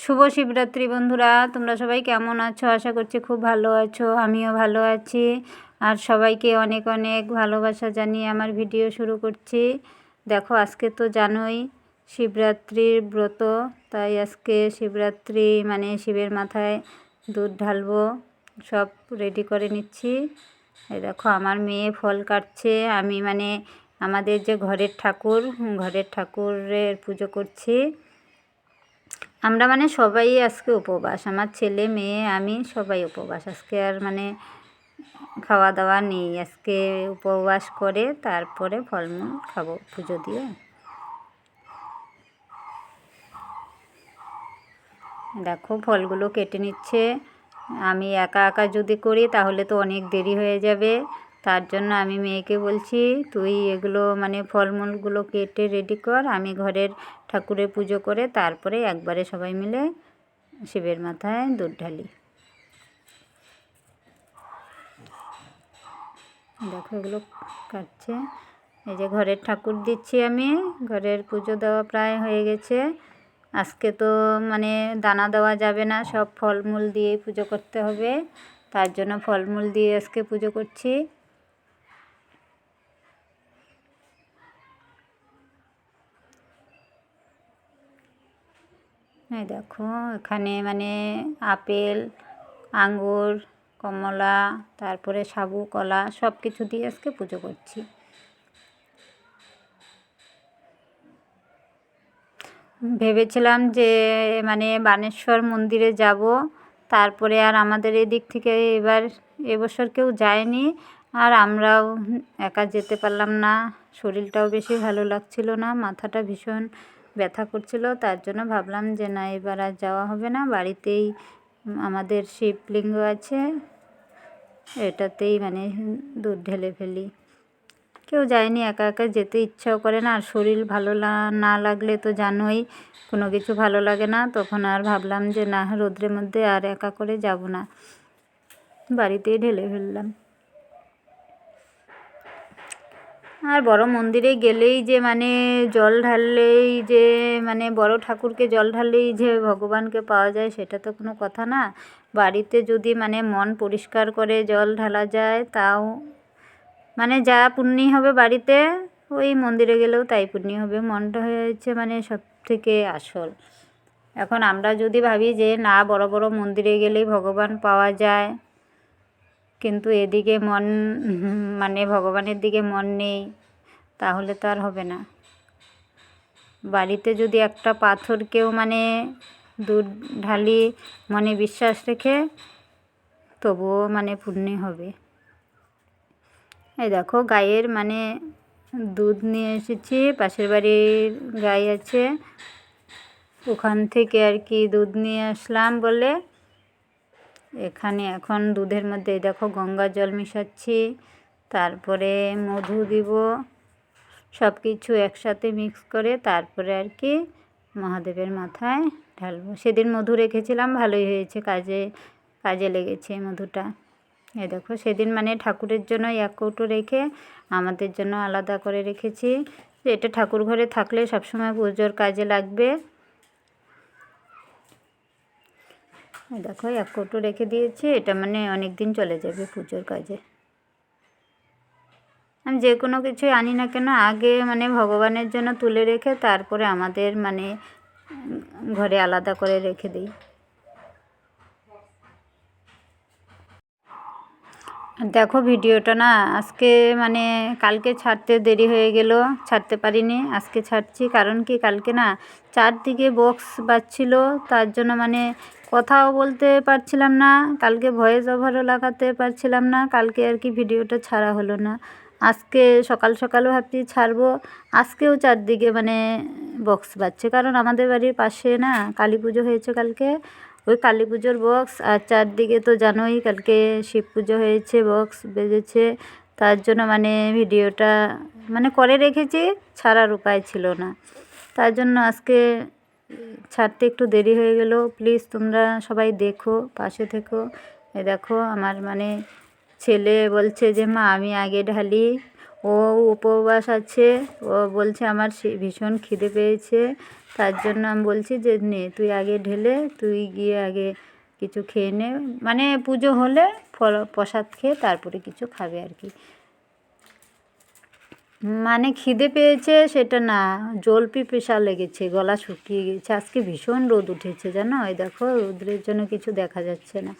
শুভ শিবরাত্রি বন্ধুরা, তোমরা সবাই কেমন আছো? আশা করছি খুব ভালো আছো। আমিও ভালো আছি। আর সবাইকে অনেক অনেক ভালোবাসা জানিয়ে আমার ভিডিও শুরু করছি। দেখো, আজকে তো জানোই শিবরাত্রির ব্রত, তাই আজকে শিবরাত্রি মানে শিবের মাথায় দুধ ঢালবো, সব রেডি করে নিচ্ছি। এই দেখো, আমার মেয়ে ফল কাটছে, আমি মানে আমাদের যে ঘরের ঠাকুরের পুজো করছি। আমরা মানে সবাই আজকে উপবাস, আমার ছেলে মেয়ে আমি সবাই উপবাস। আজকে আর মানে খাওয়া দাওয়া নেই, আজকে উপবাস করে তারপরে ফলমূল খাবো পুজো দিয়ে। দেখো, ফলগুলো কেটে নিচ্ছে। আমি একা একা যদি করি তাহলে তো অনেক দেরি হয়ে যাবে, তার জন্য আমি মেয়েকে বলছি তুই এগুলো মানে ফলমূলগুলো কেটে রেডি কর, আমি ঘরের ঠাকুরের পুজো করে তারপরে একবারে সবাই মিলে শিবের মাথায় দুধ ঢালি। দেখো, এগুলো কাটছে। এই যে ঘরের ঠাকুর দিচ্ছি, আমি ঘরের পুজো দেওয়া প্রায় হয়ে গেছে। আজকে তো মানে দানা দেওয়া যাবে না, সব ফলমূল দিয়ে পুজো করতে হবে, তার জন্য ফলমূল দিয়ে আজকে পুজো করছি। এই দেখো, এখানে মানে আপেল, আঙ্গুর, কমলা, তারপরে সাবু, কলা সব কিছু দিয়ে আজকে পুজো করছি। ভেবেছিলাম যে মানে বানেশ্বর মন্দিরে যাব, তারপরে আর আমাদের এদিক থেকে এবছর কেউ যায়নি, আর আমরাও একা যেতে পারলাম না। শরীরটাও বেশি ভালো লাগছিল না, মাথাটা ভীষণ ব্যথা করছিল, তার জন্য ভাবলাম যে না, এবার আর যাওয়া হবে না, বাড়িতেই আমাদের শিবলিঙ্গ আছে, এটাতেই মানে দুধ ঢেলে ফেলি। কেউ যায়নি, একা একা যেতে ইচ্ছাও করে না, আর শরীর ভালো না লাগলে তো জানোই কোনো কিছু ভালো লাগে না। তখন আর ভাবলাম যে না, রোদ্রের মধ্যে আর একা করে যাব না, বাড়িতেই ঢেলে ফেললাম। আর বড় মন্দিরে গেলেই যে মানে জল ঢাললেই যে মানে বড় ঠাকুরকে জল ঢাললেই যে ভগবানকে পাওয়া যায় সেটা তো কোনো কথা না। বাড়িতে যদি মানে মন পরিষ্কার করে জল ঢালা যায়, তাও মানে যা পুণ্যি হবে বাড়িতে, ওই মন্দিরে গেলেও তাই পুণ্যি হবে। মনটা হয়েছে মানে সব থেকে আসল। এখন আমরা যদি ভাবি যে না, বড় বড় মন্দিরে গেলেই ভগবান পাওয়া যায়, কিন্তু এদিকে মন মানে ভগবানের দিকে মন নেই, তাহলে তো আর হবে না। বাড়িতে যদি একটা পাথরকেও মানে দুধ ঢালি মনে বিশ্বাস রেখে, তবুও মানে পুণ্যি হবে। এই দেখো, গায়ের মানে দুধ নিয়ে এসেছি, পাশের বাড়ির গাই আছে, ওখান থেকে আর কি দুধ নিয়ে আসলাম বলে এখানে এখন দুধের মধ্যে দেখো গঙ্গা জল মিশাচ্ছি, তারপরে মধু দিব, সব কিছু একসাথে মিক্স করে তারপরে আর কি মহাদেবের মাথায় ঢালবো। সেদিন মধু রেখেছিলাম, ভালোই হয়েছে, কাজে লেগেছে মধুটা। এই দেখো, সেদিন মানে ঠাকুরের জন্য এক কৌটো রেখে আমাদের জন্য আলাদা করে রেখেছি, যে এটা ঠাকুর ঘরে থাকলে সবসময় পুজোর কাজে লাগবে। দেখো, এক কৌটো রেখে দিয়েছি, এটা মানে অনেক দিন চলে যাবে পুজোর কাজে। আমি যে কোনো কিছুই আনি না কেন, আগে মানে ভগবানের জন্য তুলে রেখে তারপরে আমাদের মানে ঘরে আলাদা করে রেখে দিই। দেখো, ভিডিওটা না আজকে মানে কালকে ছাড়তে দেরি হয়ে গেল, ছাড়তে পারিনি, আজকে ছাড়ছি। কারণ কি, কালকে না চারদিকে বক্স বাজছিল, তার জন্য মানে কথাও বলতে পারছিলাম না, কালকে ভয়েস ওভারও লাগাতে পারছিলাম না, কালকে আর কি ভিডিওটা ছাড়া হলো না। আজকে সকাল সকালও ভাবছি ছাড়বো, আজকেও চারদিকে মানে বক্স বাজছে, কারণ আমাদের বাড়ির পাশে না কালী পুজো হয়েছে কালকে, ওই কালী পুজোর বক্স, আর চারদিকে তো জানোই কালকে শিব পুজো হয়েছে, বক্স বেজেছে, তার জন্য মানে ভিডিওটা মানে করে রেখেছি, ছাড়ার উপায় ছিল না, তার জন্য আজকে ছাড়তে একটু দেরি হয়ে গেল। প্লিজ তোমরা সবাই দেখো, পাশে থেকো। দেখো, আমার মানে ছেলে বলছে যে মা আমি আগে ঢালি, ও উপবাস আছে। ও বলছে আমার ভীষণ খিদে পেয়েছে, তার জন্য আমি বলছি যে নে তুই আগে ঢেলে তুই গিয়ে আগে কিছু খেয়ে নে, মানে পুজো হলে প্রসাদ খেয়ে তারপরে কিছু খাবে আর কি। মানে খিদে পেয়েছে সেটা না, জল পিপাসা লেগেছে, গলা শুকিয়ে গেছে। আজকে ভীষণ রোদ উঠেছে জানো, এই দেখো রোদ্রের জন্য কিছু দেখা যাচ্ছে না,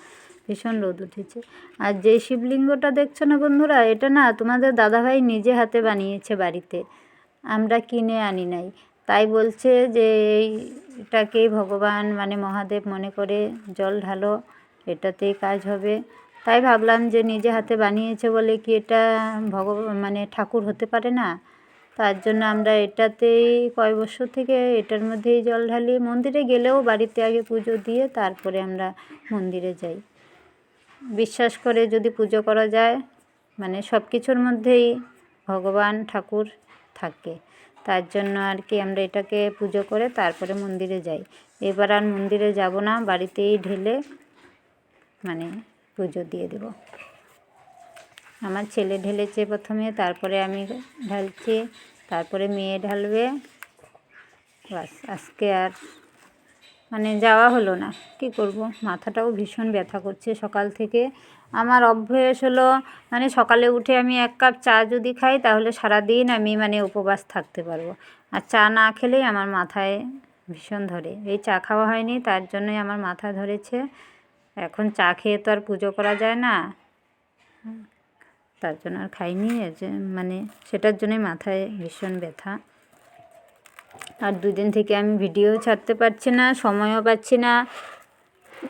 ভীষণ রোদ উঠেছে। আর যে শিবলিঙ্গটা দেখছো না বন্ধুরা, এটা না তোমাদের দাদাভাই নিজে হাতে বানিয়েছে বাড়িতে, আমরা কিনে আনি নাই। তাই বলছে যে এটাকেই ভগবান মানে মহাদেব মনে করে জল ঢালো, এটাতেই কাজ হবে। তাই ভাবলাম যে নিজে হাতে বানিয়েছে বলে কি এটা মানে ঠাকুর হতে পারে না। তার জন্য আমরা এটাতেই কয় বছর থেকে এটার মধ্যেই জল ঢালি। মন্দিরে গেলেও বাড়িতে আগে পুজো দিয়ে তারপরে আমরা মন্দিরে যাই। বিশ্বাস করে যদি পুজো করা যায়, মানে সব কিছুর মধ্যেই ভগবান ঠাকুর থাকে। তার জন্য আর কি আমরা এটাকে পুজো করে তারপরে মন্দিরে যাই। এবার আর মন্দিরে যাব না, বাড়িতেই ঢেলে মানে পুজো দিয়ে দেব। আমার ছেলে ঢেলেছে প্রথমে, তারপরে আমি ঢালছি, তারপরে মেয়ে ঢালবে। বাস আজকে আর মানে যাওয়া হলো না, কি করব, মাথাটাও ভীষণ ব্যথা করছে সকাল থেকে। আমার অভ্যেস হলো মানে সকালে উঠে আমি 1 কাপ চা যদি খাই তাহলে সারাদিন আমি মানে উপবাস থাকতে পারবো। আর চা না খেলেই আমার মাথায় ভীষণ ধরে। এই চা খাওয়া হয়নি তার জন্যই আমার মাথা ধরেছে। এখন চা খেয়ে তো আর পুজো করা যায় না, তার জন্য আর খাইনি। মানে সেটার জন্যই মাথায় ভীষণ ব্যথা। আর 2 দিন থেকে আমি ভিডিও ছাড়তে পারছি না, সময়ও পাচ্ছি না,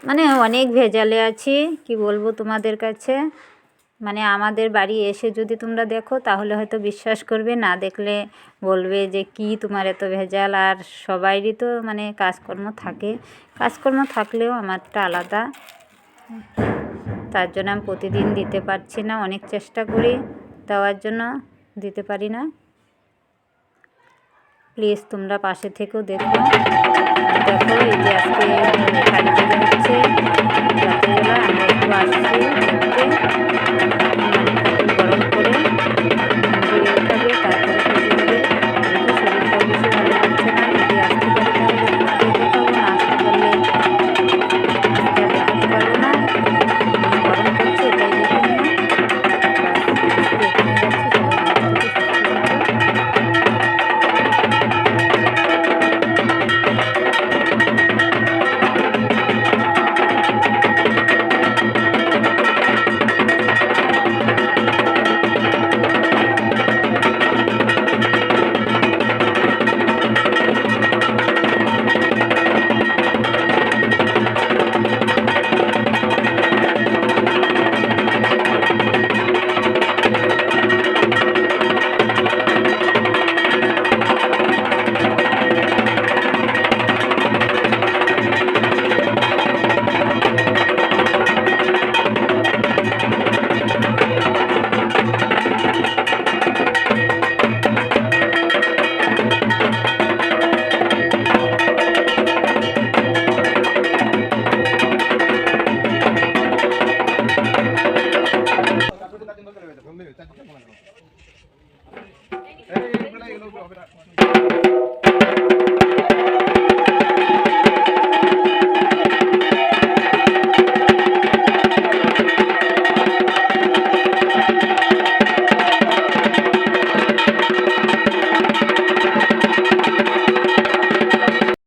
মানে অনেক ভেজালে আছি, কি বলবো তোমাদের কাছে। মানে আমাদের বাড়ি এসে যদি তোমরা দেখো তাহলে হয়তো বিশ্বাস করবে, না দেখলে বলবে যে কি তোমার এত ভেজাল। আর সবাইরই তো মানে কাজকর্ম থাকে, কাজকর্ম থাকলেও আমারটা আলাদা। তার জন্য আমি প্রতিদিন দিতে পারছি না, অনেক চেষ্টা করি দেওয়ার জন্য, দিতে পারি না। প্লিজ তোমরা পাশে থেকেও দেখো। দেখো এই যে আজকে কালী পুজো হচ্ছে, রাত্রিবেলা আমরা একটু আসছি।